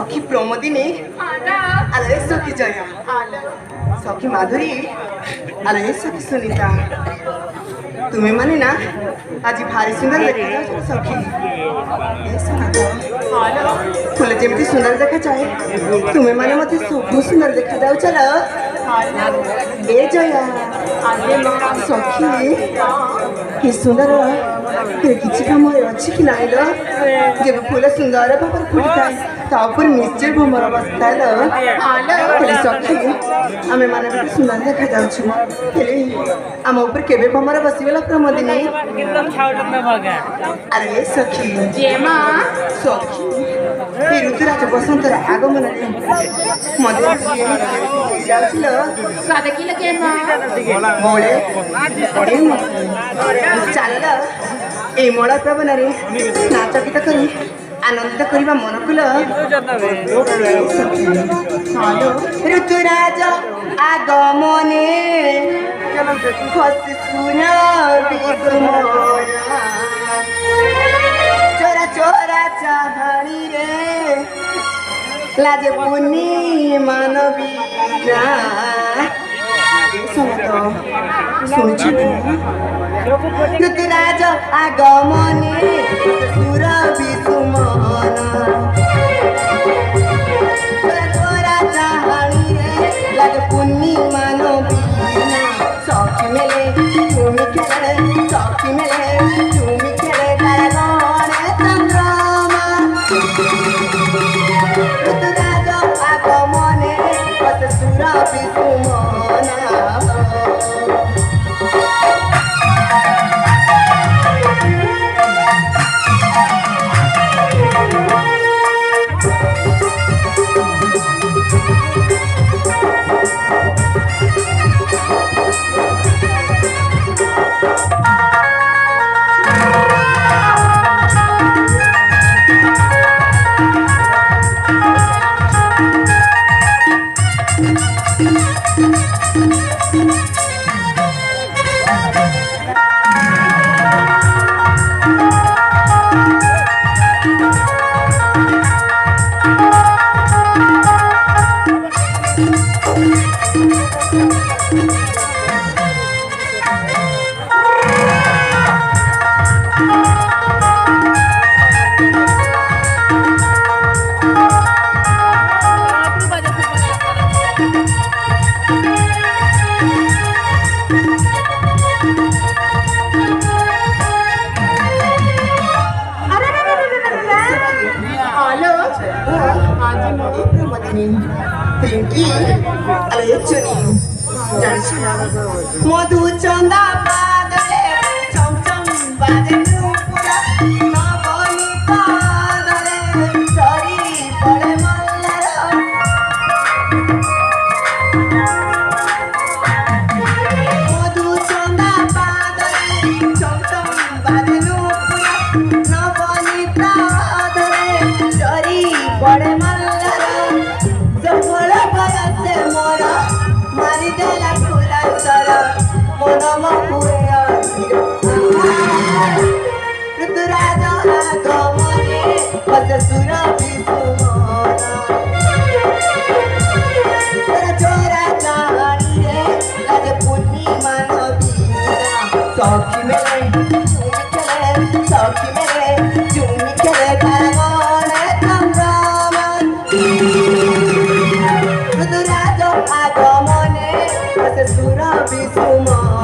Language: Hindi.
सखी प्रमोदिनी अरे सखी जया सखी माधुरी अरे सखी सुनीता तुम्हें माने ना आज भारी सुंदर देखा जाओ सखी फुल जमी सुंदर देखा चाहे तुम्हें माने मत सब सुंदर देखा जाओ चलो ए जया सखी कि सुंदर किसी काम अच्छी कि नाई लो जब फूल सुंदर भाव फुटा तापर निश्चय भ्रमर अवस्था लो सखी आम मैंने सुंदर देखा जाऊँ आम ऊपर केवे भ्रमर बसगला प्रमोदिनी अरे सखी सखी ऋतुराज बसंतर आगमन चल ए मड़ा पवन नाच गीत कर आनंदित करवा मन कुल ऋतुराज आगमने चोरा चोरा चाहणी रे लाजे पुनी मानवी ऋतुराज आगमने सुर विसुमन चोरा चाहणी रे लाजे पुनी मानवी सखी मेले तुम खेले सखी मेले तुम खेले तारा चंद्रमा ऋतुराज आगमने सुर विसुमन मधु चंदा बादले चमचम बाजे नूपुरा नवनी बादले चरी पड़े मल्लार मधु चंदा बादले चमचम बाजे नूपुरा नवनी बादले चरी पड़े मल्लार जफल बयसे मोरा मारी देला ऋतुराज आगमने सुर विसुमन चोरा चाहणी रे लाजे पुनी मानवी सखी मेले सखी मेले चुनी खेले चंद्रमा ऋतुराज आगमने सुर विसुमन